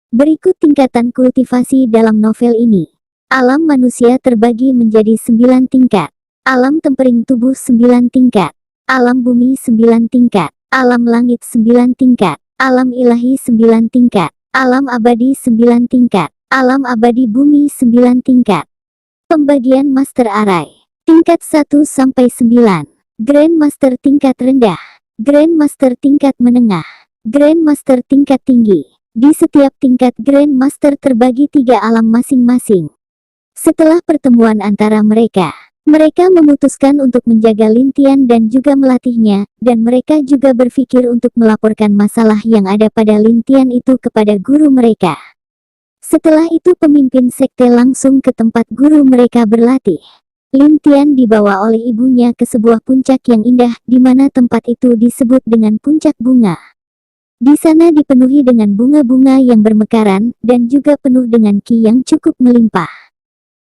Berikut tingkatan kultivasi dalam novel ini. Alam manusia terbagi menjadi 9 tingkat. Alam tempering tubuh 9 tingkat. Alam bumi 9 tingkat. Alam langit 9 tingkat. Alam ilahi 9 tingkat. Alam abadi 9 tingkat. Alam abadi bumi 9 tingkat. Pembagian Master Arai. Tingkat 1 sampai 9. Grandmaster tingkat rendah. Grandmaster tingkat menengah. Grandmaster tingkat tinggi. Di setiap tingkat Grandmaster terbagi 3 alam masing-masing. Setelah pertemuan antara mereka, mereka memutuskan untuk menjaga Lintian dan juga melatihnya, dan mereka juga berpikir untuk melaporkan masalah yang ada pada Lintian itu kepada guru mereka. Setelah itu pemimpin sekte langsung ke tempat guru mereka berlatih. Lintian dibawa oleh ibunya ke sebuah puncak yang indah, di mana tempat itu disebut dengan puncak bunga. Di sana dipenuhi dengan bunga-bunga yang bermekaran, dan juga penuh dengan ki yang cukup melimpah.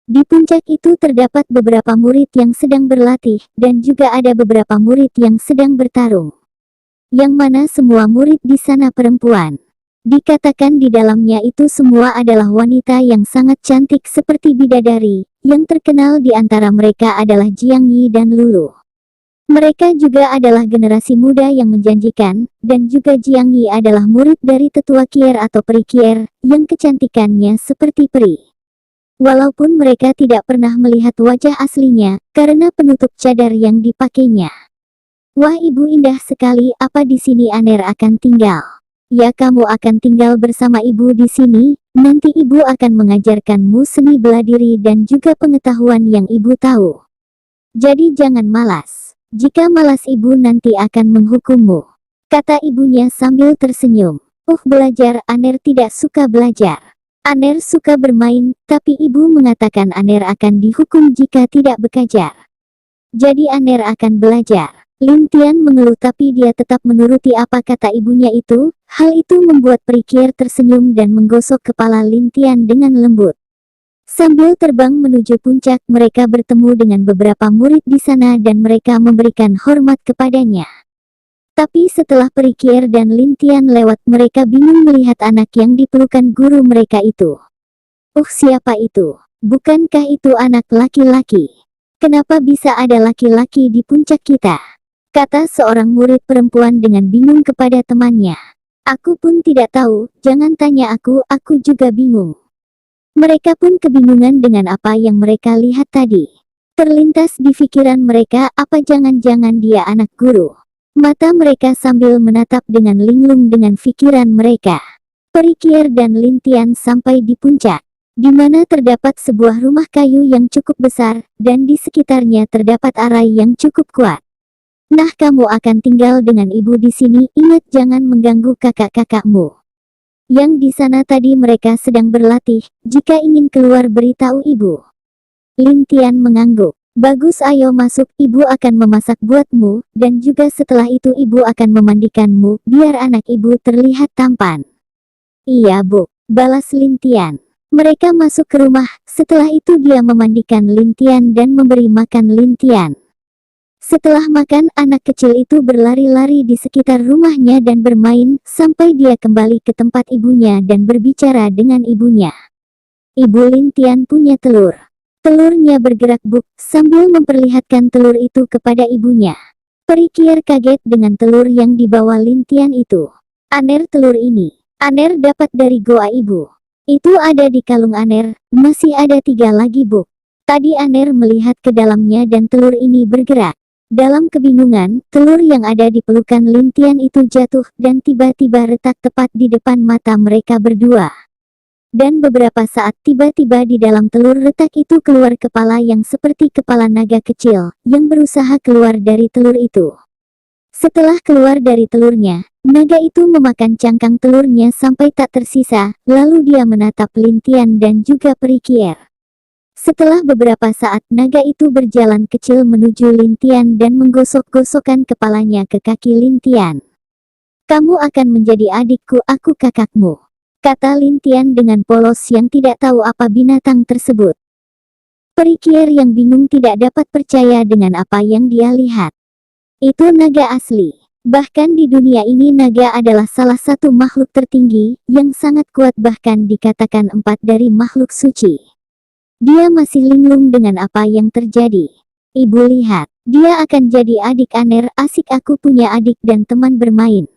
Di puncak itu terdapat beberapa murid yang sedang berlatih, dan juga ada beberapa murid yang sedang bertarung. Yang mana semua murid di sana perempuan. Dikatakan di dalamnya itu semua adalah wanita yang sangat cantik seperti bidadari, yang terkenal di antara mereka adalah Jiang Yi dan Lulu. Mereka juga adalah generasi muda yang menjanjikan, dan juga Jiang Yi adalah murid dari tetua Kier atau peri Kier, yang kecantikannya seperti peri. Walaupun mereka tidak pernah melihat wajah aslinya, karena penutup cadar yang dipakainya. Wah, ibu indah sekali, apa di sini Aner akan tinggal? Ya, kamu akan tinggal bersama ibu di sini, nanti ibu akan mengajarkanmu seni bela diri dan juga pengetahuan yang ibu tahu. Jadi jangan malas. Jika malas ibu nanti akan menghukummu, kata ibunya sambil tersenyum. Belajar, Aner tidak suka belajar. Aner suka bermain, tapi ibu mengatakan Aner akan dihukum jika tidak belajar. Jadi Aner akan belajar. Lintian mengeluh tapi dia tetap menuruti apa kata ibunya itu. Hal itu membuat peri Kier tersenyum dan menggosok kepala Lintian dengan lembut. Sambil terbang menuju puncak, mereka bertemu dengan beberapa murid di sana dan mereka memberikan hormat kepadanya. Tapi setelah peri Kier dan Lintian lewat, mereka bingung melihat anak yang dipelukan guru mereka itu. Siapa itu? Bukankah itu anak laki-laki? Kenapa bisa ada laki-laki di puncak kita? Kata seorang murid perempuan dengan bingung kepada temannya. Aku pun tidak tahu, jangan tanya aku juga bingung. Mereka pun kebingungan dengan apa yang mereka lihat tadi. Terlintas di pikiran mereka, apa jangan-jangan dia anak guru. Mata mereka sambil menatap dengan linglung dengan pikiran mereka. Peri Kier dan Lintian sampai di puncak, di mana terdapat sebuah rumah kayu yang cukup besar, dan di sekitarnya terdapat arai yang cukup kuat. Nah, kamu akan tinggal dengan ibu di sini, ingat jangan mengganggu kakak-kakakmu. Yang di sana tadi mereka sedang berlatih, jika ingin keluar beritahu ibu. Lintian mengangguk. Bagus, ayo masuk, ibu akan memasak buatmu, dan juga setelah itu ibu akan memandikanmu, biar anak ibu terlihat tampan. Iya bu, balas Lintian. Mereka masuk ke rumah, setelah itu dia memandikan Lintian dan memberi makan Lintian. Setelah makan, anak kecil itu berlari-lari di sekitar rumahnya dan bermain, sampai dia kembali ke tempat ibunya dan berbicara dengan ibunya. Ibu, Lintian punya telur. Telurnya bergerak buk, sambil memperlihatkan telur itu kepada ibunya. Peri Kier kaget dengan telur yang dibawa Lintian itu. Aner, telur ini. Aner dapat dari goa ibu. Itu ada di kalung Aner, masih ada 3 lagi buk. Tadi Aner melihat ke dalamnya dan telur ini bergerak. Dalam kebingungan, telur yang ada di pelukan Lintian itu jatuh dan tiba-tiba retak tepat di depan mata mereka berdua. Dan beberapa saat tiba-tiba di dalam telur retak itu keluar kepala yang seperti kepala naga kecil, yang berusaha keluar dari telur itu. Setelah keluar dari telurnya, naga itu memakan cangkang telurnya sampai tak tersisa, lalu dia menatap Lintian dan juga peri Kier. Setelah beberapa saat, naga itu berjalan kecil menuju Lintian dan menggosok-gosokkan kepalanya ke kaki Lintian. Kamu akan menjadi adikku, aku kakakmu, kata Lintian dengan polos yang tidak tahu apa binatang tersebut. Peri Kier yang bingung tidak dapat percaya dengan apa yang dia lihat. Itu naga asli. Bahkan di dunia ini naga adalah salah satu makhluk tertinggi, yang sangat kuat bahkan dikatakan 4 dari makhluk suci. Dia masih linglung dengan apa yang terjadi. Ibu lihat, dia akan jadi adik Aner, asik aku punya adik dan teman bermain.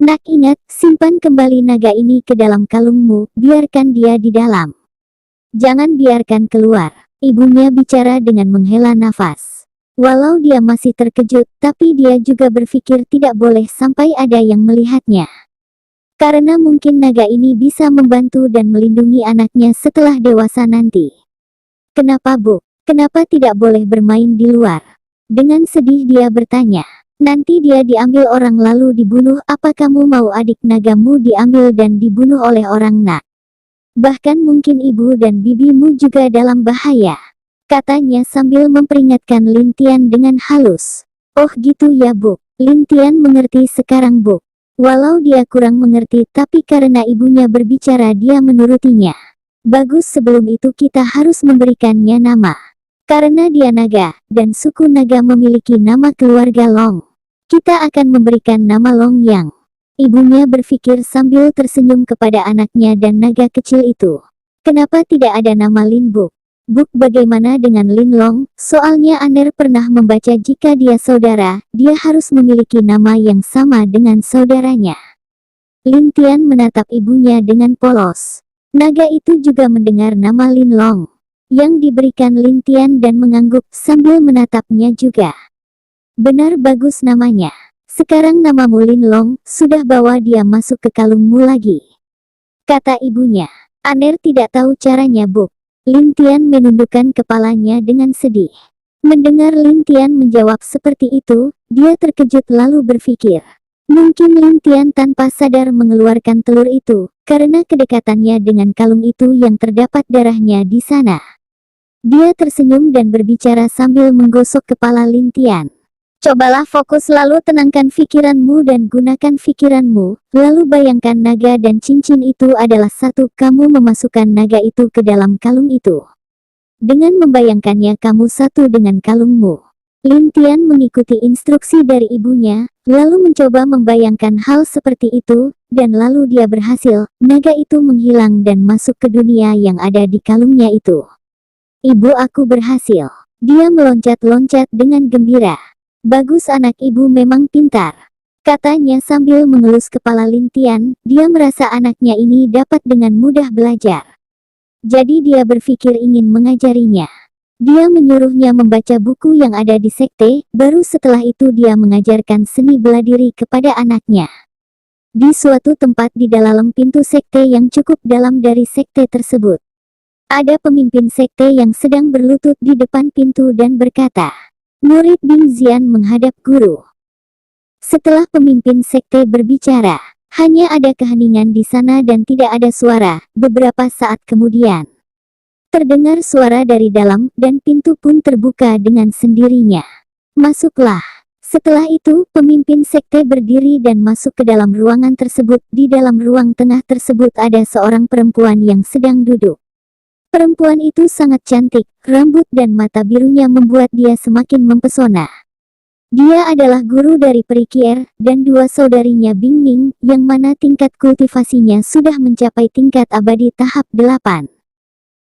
Nak ingat, simpan kembali naga ini ke dalam kalungmu, biarkan dia di dalam. Jangan biarkan keluar. Ibunya bicara dengan menghela nafas. Walau dia masih terkejut, tapi dia juga berpikir tidak boleh sampai ada yang melihatnya. Karena mungkin naga ini bisa membantu dan melindungi anaknya setelah dewasa nanti. Kenapa Bu? Kenapa tidak boleh bermain di luar? Dengan sedih dia bertanya. Nanti dia diambil orang lalu dibunuh, apa kamu mau adik nagamu diambil dan dibunuh oleh orang Nak? Bahkan mungkin ibu dan bibimu juga dalam bahaya. Katanya sambil memperingatkan Lin Tian dengan halus. Oh gitu ya Bu. Lin Tian mengerti sekarang Bu. Walau dia kurang mengerti tapi karena ibunya berbicara dia menurutinya. Bagus, sebelum itu kita harus memberikannya nama. Karena dia naga, dan suku naga memiliki nama keluarga Long. Kita akan memberikan nama Long Yang. Ibunya berpikir sambil tersenyum kepada anaknya dan naga kecil itu. Kenapa tidak ada nama Lin Bu? Buk, bagaimana dengan Lin Long? Soalnya Aner pernah membaca jika dia saudara, dia harus memiliki nama yang sama dengan saudaranya. Lin Tian menatap ibunya dengan polos. Naga itu juga mendengar nama Lin Long yang diberikan Lin Tian dan mengangguk sambil menatapnya juga. Benar, bagus namanya. Sekarang namamu Lin Long, sudah bawa dia masuk ke kalungmu lagi. Kata ibunya. Aner tidak tahu caranya Buk. Lin Tian menundukkan kepalanya dengan sedih. Mendengar Lin Tian menjawab seperti itu, dia terkejut lalu berpikir. Mungkin Lin Tian tanpa sadar mengeluarkan telur itu, karena kedekatannya dengan kalung itu yang terdapat darahnya di sana. Dia tersenyum dan berbicara sambil menggosok kepala Lin Tian. Cobalah fokus lalu tenangkan pikiranmu dan gunakan pikiranmu, lalu bayangkan naga dan cincin itu adalah satu, kamu memasukkan naga itu ke dalam kalung itu. Dengan membayangkannya kamu satu dengan kalungmu. Lin Tian mengikuti instruksi dari ibunya, lalu mencoba membayangkan hal seperti itu, dan lalu dia berhasil, naga itu menghilang dan masuk ke dunia yang ada di kalungnya itu. Ibu, aku berhasil. Dia meloncat-loncat dengan gembira. Bagus, anak ibu memang pintar. Katanya sambil mengelus kepala Lin Tian, dia merasa anaknya ini dapat dengan mudah belajar. Jadi dia berpikir ingin mengajarinya. Dia menyuruhnya membaca buku yang ada di sekte, baru setelah itu dia mengajarkan seni bela diri kepada anaknya. Di suatu tempat di dalam pintu sekte yang cukup dalam dari sekte tersebut. Ada pemimpin sekte yang sedang berlutut di depan pintu dan berkata, murid Bing Xian menghadap guru. Setelah pemimpin sekte berbicara, hanya ada keheningan di sana dan tidak ada suara. Beberapa saat kemudian, terdengar suara dari dalam dan pintu pun terbuka dengan sendirinya. Masuklah. Setelah itu, pemimpin sekte berdiri dan masuk ke dalam ruangan tersebut. Di dalam ruang tengah tersebut ada seorang perempuan yang sedang duduk. Perempuan itu sangat cantik, rambut dan mata birunya membuat dia semakin mempesona. Dia adalah guru dari Peri Kier, dan dua saudarinya Bing Ning, yang mana tingkat kultivasinya sudah mencapai tingkat abadi tahap 8.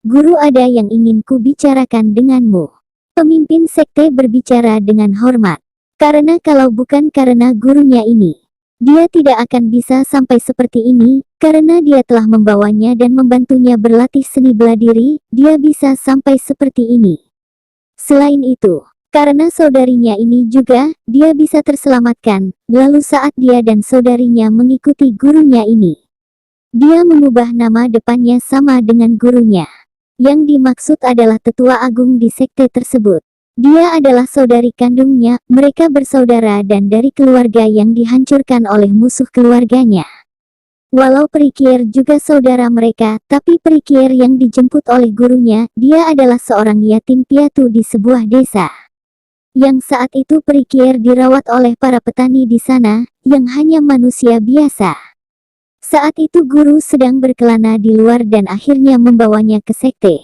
Guru, ada yang ingin ku bicarakan denganmu. Pemimpin sekte berbicara dengan hormat. Karena kalau bukan karena gurunya ini, dia tidak akan bisa sampai seperti ini. Karena dia telah membawanya dan membantunya berlatih seni bela diri, dia bisa sampai seperti ini. Selain itu, karena saudarinya ini juga, dia bisa terselamatkan. Lalu saat dia dan saudarinya mengikuti gurunya ini, dia mengubah nama depannya sama dengan gurunya. Yang dimaksud adalah tetua agung di sekte tersebut. Dia adalah saudari kandungnya, mereka bersaudara dan dari keluarga yang dihancurkan oleh musuh keluarganya. Walau Peri Kier juga saudara mereka, tapi Peri Kier yang dijemput oleh gurunya, dia adalah seorang yatim piatu di sebuah desa. Yang saat itu Peri Kier dirawat oleh para petani di sana, yang hanya manusia biasa. Saat itu guru sedang berkelana di luar dan akhirnya membawanya ke sekte.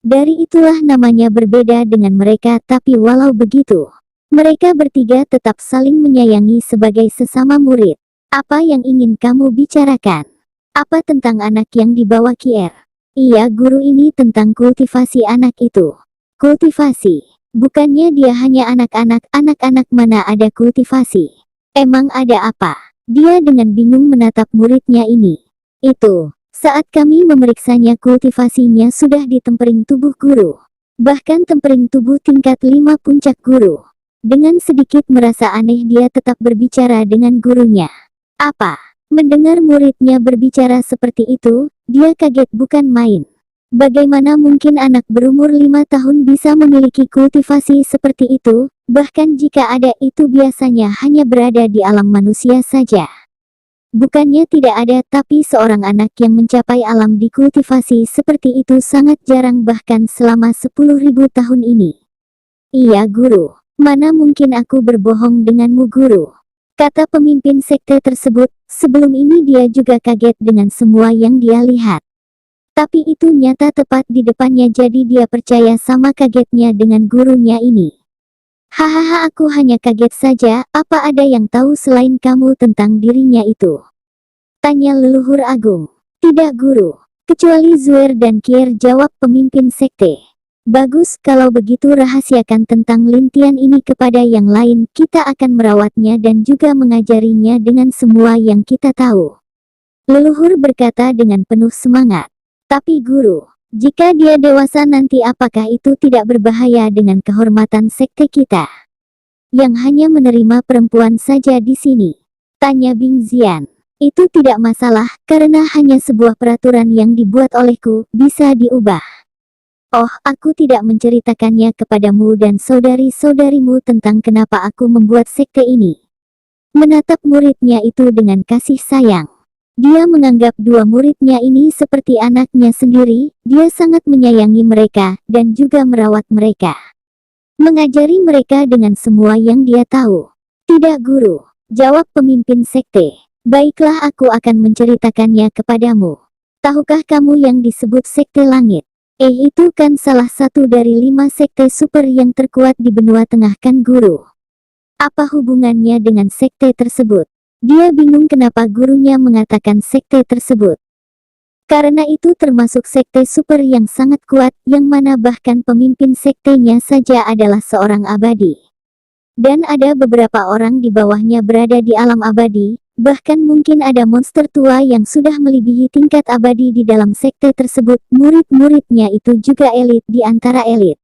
Dari itulah namanya berbeda dengan mereka, tapi walau begitu, Mereka bertiga tetap saling menyayangi sebagai sesama murid. Apa yang ingin kamu bicarakan? Apa tentang anak yang dibawa Kier? Iya, guru, ini tentang kultivasi anak itu. Kultivasi? Bukannya dia hanya anak-anak, anak-anak mana ada kultivasi? Emang ada apa? Dia dengan bingung menatap muridnya ini. Itu, saat kami memeriksanya kultivasinya sudah di tempering tubuh guru. Bahkan tempering tubuh tingkat 5 puncak guru. Dengan sedikit merasa aneh dia tetap berbicara dengan gurunya. Apa? Mendengar muridnya berbicara seperti itu, dia kaget bukan main. Bagaimana mungkin anak berumur 5 tahun bisa memiliki kultivasi seperti itu, bahkan jika ada itu biasanya hanya berada di alam manusia saja. Bukannya tidak ada, tapi seorang anak yang mencapai alam dikultivasi seperti itu sangat jarang bahkan selama 10.000 tahun ini. Iya guru, mana mungkin aku berbohong denganmu guru, kata pemimpin sekte tersebut. Sebelum ini dia juga kaget dengan semua yang dia lihat. Tapi itu nyata tepat di depannya jadi dia percaya sama kagetnya dengan gurunya ini. Hahaha, aku hanya kaget saja, apa ada yang tahu selain kamu tentang dirinya itu? Tanya leluhur agung. Tidak guru, kecuali Zuer dan Kier, jawab pemimpin sekte. Bagus, kalau begitu rahasiakan tentang lintian ini kepada yang lain, kita akan merawatnya dan juga mengajarinya dengan semua yang kita tahu. Leluhur berkata dengan penuh semangat. Tapi guru, jika dia dewasa nanti apakah itu tidak berbahaya dengan kehormatan sekte kita? Yang hanya menerima perempuan saja di sini. Tanya Bing Zian. Itu tidak masalah, karena hanya sebuah peraturan yang dibuat olehku, bisa diubah. Oh, aku tidak menceritakannya kepadamu dan saudari-saudarimu tentang kenapa aku membuat sekte ini. Menatap muridnya itu dengan kasih sayang. Dia menganggap dua muridnya ini seperti anaknya sendiri, dia sangat menyayangi mereka, dan juga merawat mereka. Mengajari mereka dengan semua yang dia tahu. Tidak guru, jawab pemimpin sekte. Baiklah, aku akan menceritakannya kepadamu. Tahukah kamu yang disebut sekte langit? Itu kan salah satu dari 5 sekte super yang terkuat di benua tengah kan guru? Apa hubungannya dengan sekte tersebut? Dia bingung kenapa gurunya mengatakan sekte tersebut. Karena itu termasuk sekte super yang sangat kuat, yang mana bahkan pemimpin sektenya saja adalah seorang abadi. Dan ada beberapa orang di bawahnya berada di alam abadi. Bahkan mungkin ada monster tua yang sudah melebihi tingkat abadi di dalam sekte tersebut. Murid-muridnya itu juga elit di antara elit.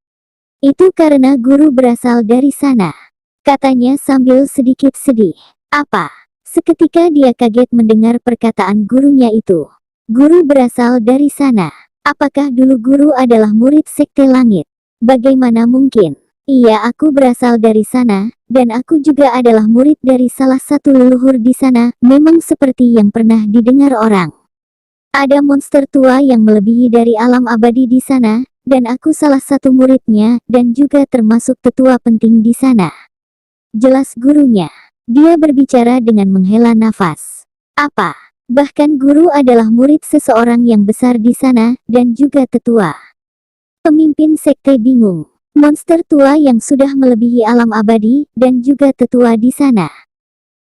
Itu karena guru berasal dari sana, katanya sambil sedikit sedih. Apa? Seketika dia kaget mendengar perkataan gurunya itu. Guru berasal dari sana. Apakah dulu guru adalah murid sekte langit? Bagaimana mungkin? Iya, aku berasal dari sana, dan aku juga adalah murid dari salah satu leluhur di sana, memang seperti yang pernah didengar orang. Ada monster tua yang melebihi dari alam abadi di sana, dan aku salah satu muridnya, dan juga termasuk tetua penting di sana. Jelas gurunya. Dia berbicara dengan menghela nafas. Apa? Bahkan guru adalah murid seseorang yang besar di sana, dan juga tetua. Pemimpin sekte bingung. Monster tua yang sudah melebihi alam abadi, dan juga tetua di sana.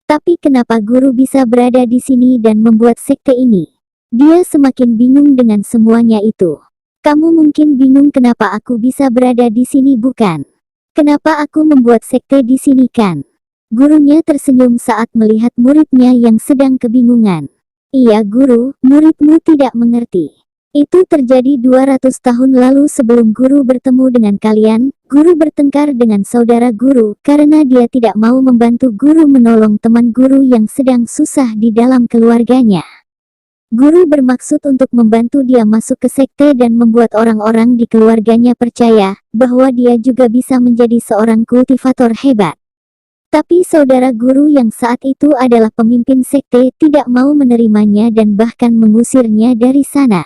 Tapi kenapa guru bisa berada di sini dan membuat sekte ini? Dia semakin bingung dengan semuanya itu. Kamu mungkin bingung kenapa aku bisa berada di sini bukan? Kenapa aku membuat sekte di sini kan? Gurunya tersenyum saat melihat muridnya yang sedang kebingungan. Iya guru, muridmu tidak mengerti. Itu terjadi 200 tahun lalu sebelum guru bertemu dengan kalian. Guru bertengkar dengan saudara guru karena dia tidak mau membantu guru menolong teman guru yang sedang susah di dalam keluarganya. Guru bermaksud untuk membantu dia masuk ke sekte dan membuat orang-orang di keluarganya percaya bahwa dia juga bisa menjadi seorang kultivator hebat. Tapi saudara guru yang saat itu adalah pemimpin sekte tidak mau menerimanya dan bahkan mengusirnya dari sana.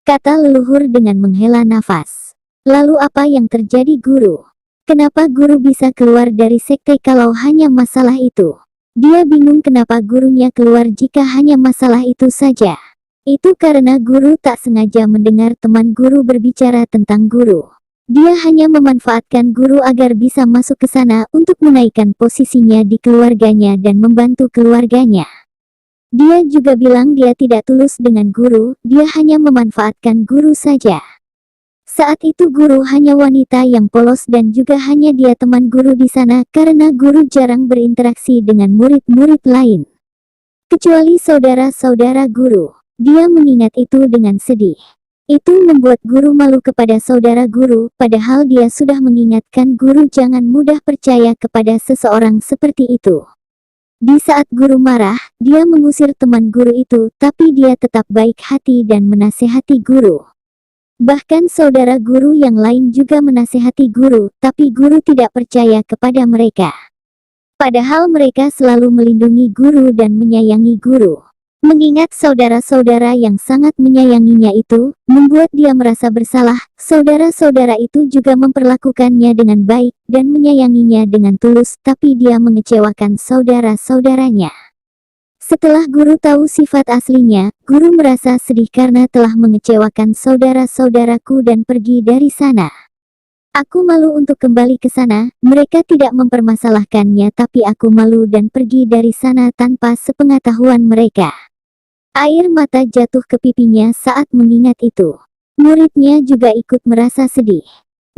Kata leluhur dengan menghela nafas. Lalu apa yang terjadi guru? Kenapa guru bisa keluar dari sekte kalau hanya masalah itu? Dia bingung kenapa gurunya keluar jika hanya masalah itu saja. Itu karena guru tak sengaja mendengar teman guru berbicara tentang guru. Dia hanya memanfaatkan guru agar bisa masuk ke sana untuk menaikkan posisinya di keluarganya dan membantu keluarganya. Dia juga bilang dia tidak tulus dengan guru, dia hanya memanfaatkan guru saja. Saat itu guru hanya wanita yang polos dan juga hanya dia teman guru di sana karena guru jarang berinteraksi dengan murid-murid lain. Kecuali saudara-saudara guru. Dia mengingat itu dengan sedih. Itu membuat guru malu kepada saudara guru, padahal dia sudah mengingatkan guru jangan mudah percaya kepada seseorang seperti itu. Di saat guru marah, dia mengusir teman guru itu, tapi dia tetap baik hati dan menasehati guru. Bahkan saudara guru yang lain juga menasehati guru, tapi guru tidak percaya kepada mereka. Padahal mereka selalu melindungi guru dan menyayangi guru. Mengingat saudara-saudara yang sangat menyayanginya itu, membuat dia merasa bersalah. Saudara-saudara itu juga memperlakukannya dengan baik dan menyayanginya dengan tulus, tapi dia mengecewakan saudara-saudaranya. Setelah guru tahu sifat aslinya, guru merasa sedih karena telah mengecewakan saudara-saudaraku dan pergi dari sana. Aku malu untuk kembali ke sana, mereka tidak mempermasalahkannya tapi aku malu dan pergi dari sana tanpa sepengetahuan mereka. Air mata jatuh ke pipinya saat mengingat itu. Muridnya juga ikut merasa sedih.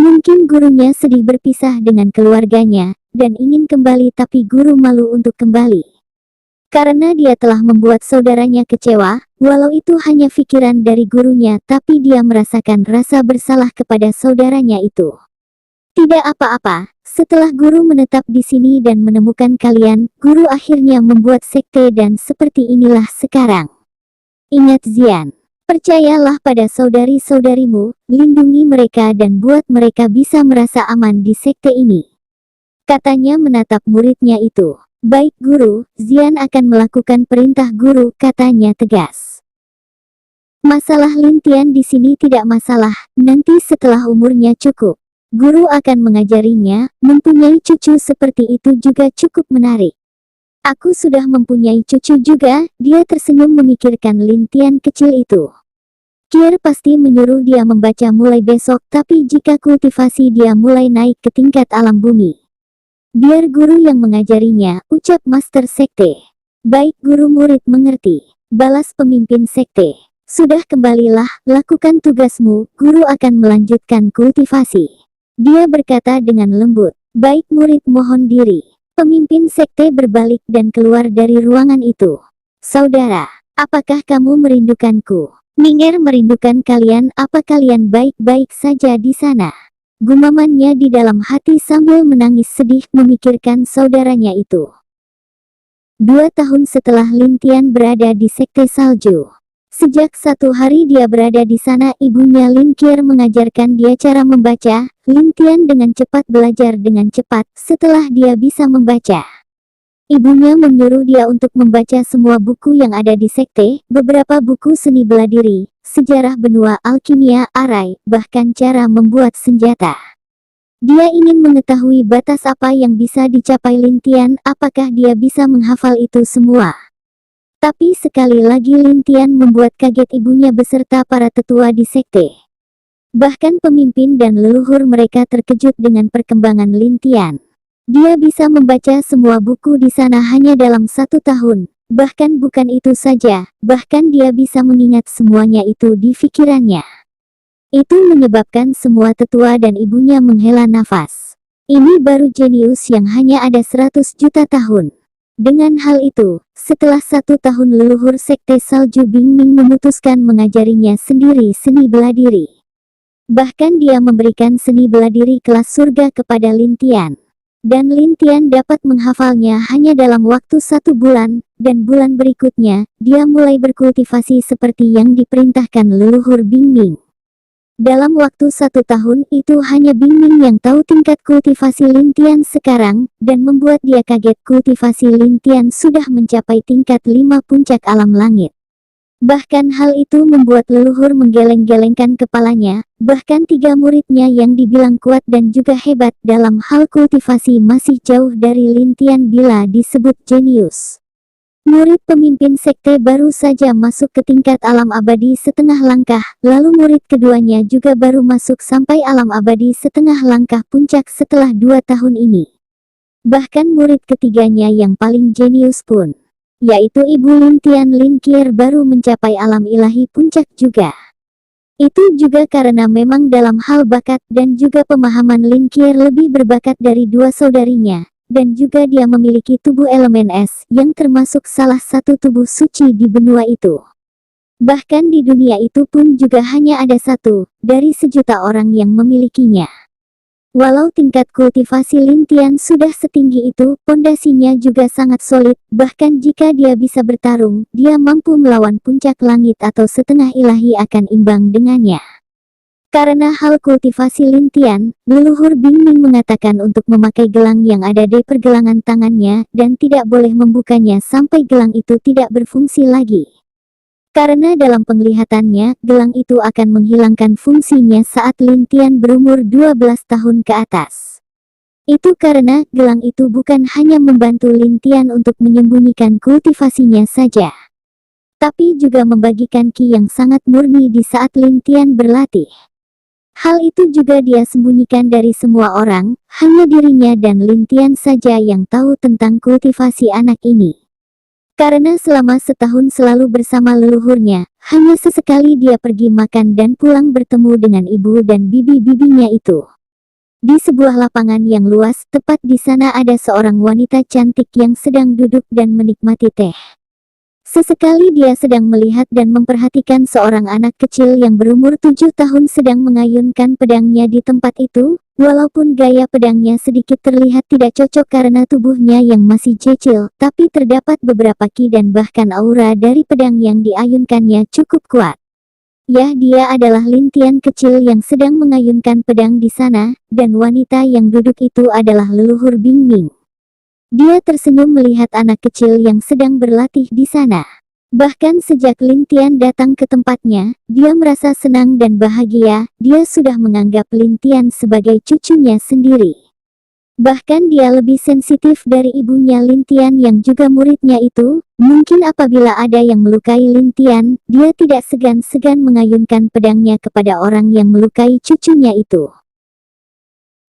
Mungkin gurunya sedih berpisah dengan keluarganya, dan ingin kembali tapi guru malu untuk kembali. Karena dia telah membuat saudaranya kecewa, walau itu hanya pikiran dari gurunya tapi dia merasakan rasa bersalah kepada saudaranya itu. Tidak apa-apa, setelah guru menetap di sini dan menemukan kalian, guru akhirnya membuat sekte dan seperti inilah sekarang. Ingat Xian, percayalah pada saudari-saudarimu, lindungi mereka dan buat mereka bisa merasa aman di sekte ini. Katanya menatap muridnya itu. Baik guru, Xian akan melakukan perintah guru, katanya tegas. Masalah Lintian di sini tidak masalah, nanti setelah umurnya cukup. Guru akan mengajarinya, mempunyai cucu seperti itu juga cukup menarik. Aku sudah mempunyai cucu juga, dia tersenyum memikirkan Lintian kecil itu. Kier pasti menyuruh dia membaca mulai besok tapi jika kultivasi dia mulai naik ke tingkat alam bumi. Biar guru yang mengajarinya, ucap Master Sekte. Baik guru murid mengerti, balas pemimpin sekte. Sudah kembalilah, lakukan tugasmu, guru akan melanjutkan kultivasi. Dia berkata dengan lembut, baik murid mohon diri. Pemimpin sekte berbalik dan keluar dari ruangan itu. Saudara, apakah kamu merindukanku? Minger merindukan kalian, apa kalian baik-baik saja di sana? Gumamannya di dalam hati sambil menangis sedih memikirkan saudaranya itu. 2 tahun setelah Lintian berada di sekte salju. Sejak satu hari dia berada di sana, ibunya Lin Qier mengajarkan dia cara membaca. Lintian dengan cepat belajar dengan cepat setelah dia bisa membaca. Ibunya menyuruh dia untuk membaca semua buku yang ada di sekte, beberapa buku seni bela diri, sejarah benua alkimia, arai, bahkan cara membuat senjata. Dia ingin mengetahui batas apa yang bisa dicapai Lintian, apakah dia bisa menghafal itu semua. Tapi sekali lagi Lintian membuat kaget ibunya beserta para tetua di sekte. Bahkan pemimpin dan leluhur mereka terkejut dengan perkembangan Lintian. Dia bisa membaca semua buku di sana hanya dalam 1 tahun. Bahkan bukan itu saja, bahkan dia bisa mengingat semuanya itu di pikirannya. Itu menyebabkan semua tetua dan ibunya menghela nafas. Ini baru jenius yang hanya ada 100 juta tahun. Dengan hal itu, setelah 1 tahun leluhur sekte salju Bingming memutuskan mengajarinya sendiri seni bela diri. Bahkan dia memberikan seni bela diri kelas surga kepada Lintian. Dan Lintian dapat menghafalnya hanya dalam waktu 1 bulan, dan bulan berikutnya, dia mulai berkultivasi seperti yang diperintahkan leluhur Bingming. Dalam waktu 1 tahun itu hanya Bingming yang tahu tingkat kultivasi Lintian sekarang, dan membuat dia kaget kultivasi Lintian sudah mencapai tingkat 5 puncak alam langit. Bahkan hal itu membuat leluhur menggeleng-gelengkan kepalanya, bahkan 3 muridnya yang dibilang kuat dan juga hebat dalam hal kultivasi masih jauh dari Lintian bila disebut jenius. Murid pemimpin sekte baru saja masuk ke tingkat alam abadi setengah langkah, lalu murid keduanya juga baru masuk sampai alam abadi setengah langkah puncak setelah 2 tahun ini. Bahkan murid ketiganya yang paling jenius pun, yaitu Ibu Lintian Linkier, baru mencapai alam ilahi puncak juga. Itu juga karena memang dalam hal bakat dan juga pemahaman Linkier lebih berbakat dari dua saudarinya. Dan juga dia memiliki tubuh elemen es yang termasuk salah satu tubuh suci di benua itu. Bahkan di dunia itu pun juga hanya ada satu dari sejuta orang yang memilikinya. Walau tingkat kultivasi Lintian sudah setinggi itu, pondasinya juga sangat solid. Bahkan jika dia bisa bertarung, dia mampu melawan puncak langit atau setengah ilahi akan imbang dengannya. Karena hal kultivasi Lintian, leluhur Bingming mengatakan untuk memakai gelang yang ada di pergelangan tangannya dan tidak boleh membukanya sampai gelang itu tidak berfungsi lagi. Karena dalam penglihatannya, gelang itu akan menghilangkan fungsinya saat Lintian berumur 12 tahun ke atas. Itu karena gelang itu bukan hanya membantu Lintian untuk menyembunyikan kultivasinya saja, tapi juga membagikan ki yang sangat murni di saat Lintian berlatih. Hal itu juga dia sembunyikan dari semua orang, hanya dirinya dan Lintian saja yang tahu tentang kultivasi anak ini. Karena selama setahun selalu bersama leluhurnya, hanya sesekali dia pergi makan dan pulang bertemu dengan ibu dan bibi-bibinya itu. Di sebuah lapangan yang luas, tepat di sana ada seorang wanita cantik yang sedang duduk dan menikmati teh. Sesekali dia sedang melihat dan memperhatikan seorang anak kecil yang berumur 7 tahun sedang mengayunkan pedangnya di tempat itu, walaupun gaya pedangnya sedikit terlihat tidak cocok karena tubuhnya yang masih kecil, tapi terdapat beberapa ki dan bahkan aura dari pedang yang diayunkannya cukup kuat. Ya, dia adalah Lintian kecil yang sedang mengayunkan pedang di sana, dan wanita yang duduk itu adalah leluhur Bingming. Dia tersenyum melihat anak kecil yang sedang berlatih di sana. Bahkan sejak Lintian datang ke tempatnya, dia merasa senang dan bahagia. Dia sudah menganggap Lintian sebagai cucunya sendiri. Bahkan dia lebih sensitif dari ibunya Lintian yang juga muridnya itu. Mungkin apabila ada yang melukai Lintian, dia tidak segan-segan mengayunkan pedangnya kepada orang yang melukai cucunya itu.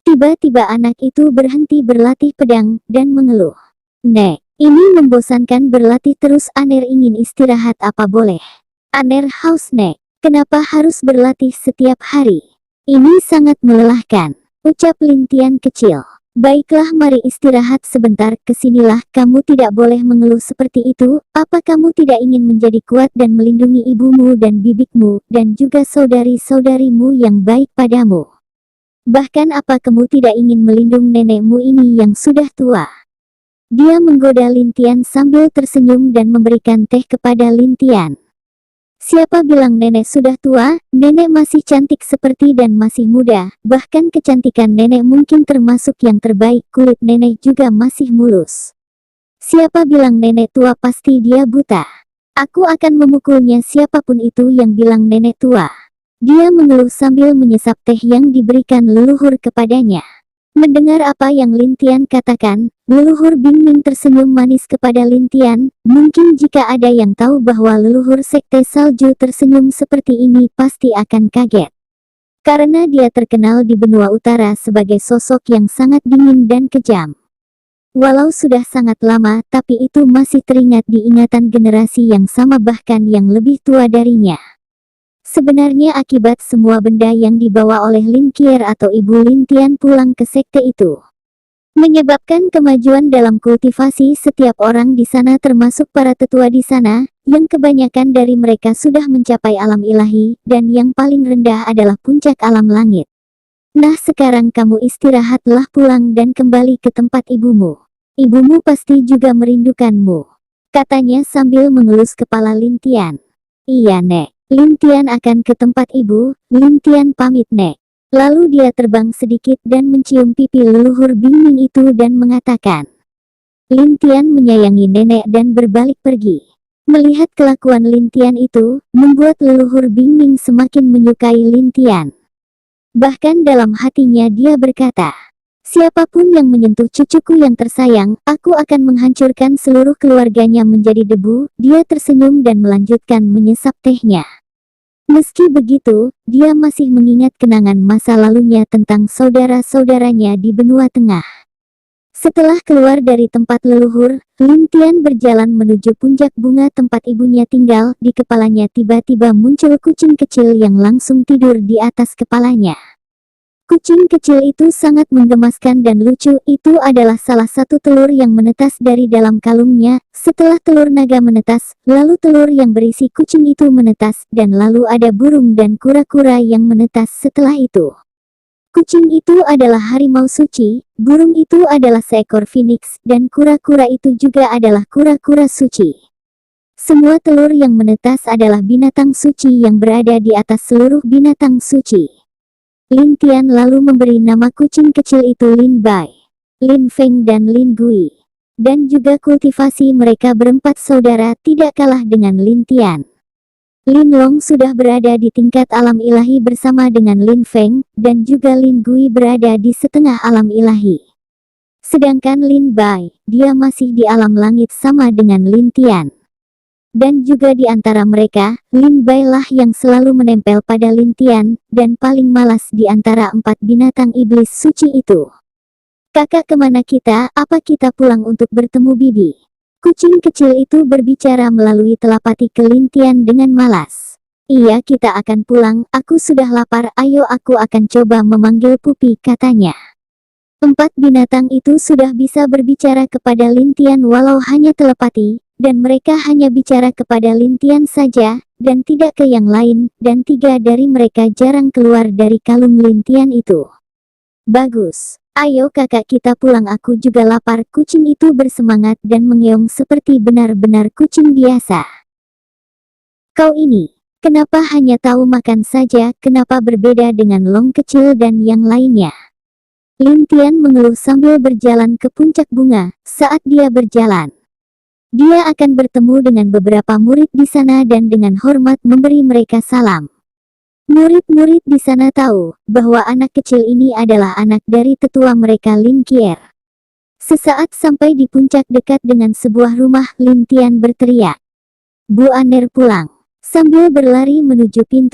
Tiba-tiba anak itu berhenti berlatih pedang, dan mengeluh. "Nek, ini membosankan berlatih terus. Aner ingin istirahat, apa boleh? Aner haus, Nek. Kenapa harus berlatih setiap hari? Ini sangat melelahkan," ucap Lintian kecil. "Baiklah, mari istirahat sebentar. Kesinilah, kamu tidak boleh mengeluh seperti itu. Apa kamu tidak ingin menjadi kuat dan melindungi ibumu dan bibikmu, dan juga saudari-saudarimu yang baik padamu? Bahkan apa kamu tidak ingin melindungi nenekmu ini yang sudah tua?" Dia menggoda Lintian sambil tersenyum dan memberikan teh kepada Lintian. "Siapa bilang nenek sudah tua? Nenek masih cantik seperti dan masih muda. Bahkan kecantikan nenek mungkin termasuk yang terbaik. Kulit nenek juga masih mulus. Siapa bilang nenek tua? Pasti dia buta. Aku akan memukulnya siapapun itu yang bilang nenek tua." Dia mengeluh sambil menyesap teh yang diberikan leluhur kepadanya. Mendengar apa yang Lintian katakan, leluhur Bingming tersenyum manis kepada Lintian. Mungkin jika ada yang tahu bahwa leluhur sekte salju tersenyum seperti ini pasti akan kaget. Karena dia terkenal di benua utara sebagai sosok yang sangat dingin dan kejam. Walau sudah sangat lama, tapi itu masih teringat di ingatan generasi yang sama bahkan yang lebih tua darinya. Sebenarnya akibat semua benda yang dibawa oleh Linkier atau Ibu Lintian pulang ke sekte itu, menyebabkan kemajuan dalam kultivasi setiap orang di sana termasuk para tetua di sana, yang kebanyakan dari mereka sudah mencapai alam ilahi, dan yang paling rendah adalah puncak alam langit. "Nah, sekarang kamu istirahatlah, pulang dan kembali ke tempat ibumu. Ibumu pasti juga merindukanmu," katanya sambil mengelus kepala Lintian. "Iya, Nek. Lintian akan ke tempat ibu." Lintian pamit, Nek. Lalu dia terbang sedikit dan mencium pipi leluhur Bingming itu dan mengatakan, Lintian menyayangi nenek dan berbalik pergi. Melihat kelakuan Lintian itu, membuat leluhur Bingming semakin menyukai Lintian. Bahkan dalam hatinya dia berkata, Siapapun yang menyentuh cucuku yang tersayang, aku akan menghancurkan seluruh keluarganya menjadi debu." Dia tersenyum dan melanjutkan menyesap tehnya. Meski begitu, dia masih mengingat kenangan masa lalunya tentang saudara-saudaranya di benua tengah. Setelah keluar dari tempat leluhur, Lin Tian berjalan menuju puncak bunga tempat ibunya tinggal. Di kepalanya tiba-tiba muncul kucing kecil yang langsung tidur di atas kepalanya. Kucing kecil itu sangat menggemaskan dan lucu. Itu adalah salah satu telur yang menetas dari dalam kalungnya. Setelah telur naga menetas, lalu telur yang berisi kucing itu menetas, dan lalu ada burung dan kura-kura yang menetas setelah itu. Kucing itu adalah harimau suci, burung itu adalah seekor phoenix, dan kura-kura itu juga adalah kura-kura suci. Semua telur yang menetas adalah binatang suci yang berada di atas seluruh binatang suci. Lin Tian lalu memberi nama kucing kecil itu Lin Bai, Lin Feng dan Lin Gui. Dan juga kultivasi mereka berempat saudara tidak kalah dengan Lin Tian. Lin Long sudah berada di tingkat alam ilahi bersama dengan Lin Feng, dan juga Lin Gui berada di setengah alam ilahi. Sedangkan Lin Bai, dia masih di alam langit sama dengan Lin Tian. Dan juga di antara mereka, Lin Bai lah yang selalu menempel pada Lin Tian, dan paling malas di antara 4 binatang iblis suci itu. "Kakak, kemana kita? Apa kita pulang untuk bertemu bibi?" Kucing kecil itu berbicara melalui telepati ke Lin Tian dengan malas. "Iya, kita akan pulang, aku sudah lapar, ayo aku akan coba memanggil Pupi," katanya. 4 binatang itu sudah bisa berbicara kepada Lin Tian walau hanya telepati, dan mereka hanya bicara kepada Lin Tian saja, dan tidak ke yang lain, dan 3 dari mereka jarang keluar dari kalung Lin Tian itu. "Bagus. Ayo kakak, kita pulang, aku juga lapar." Kucing itu bersemangat dan mengeong seperti benar-benar kucing biasa. "Kau ini, kenapa hanya tahu makan saja, kenapa berbeda dengan Long kecil dan yang lainnya?" Lin Tian mengeluh sambil berjalan ke puncak bunga. Saat dia berjalan, dia akan bertemu dengan beberapa murid di sana dan dengan hormat memberi mereka salam. Murid-murid di sana tahu bahwa anak kecil ini adalah anak dari tetua mereka Lin Qier. Sesaat sampai di puncak dekat dengan sebuah rumah, Lin Tian berteriak, "Bu Aner pulang!" Sambil berlari menuju pintu.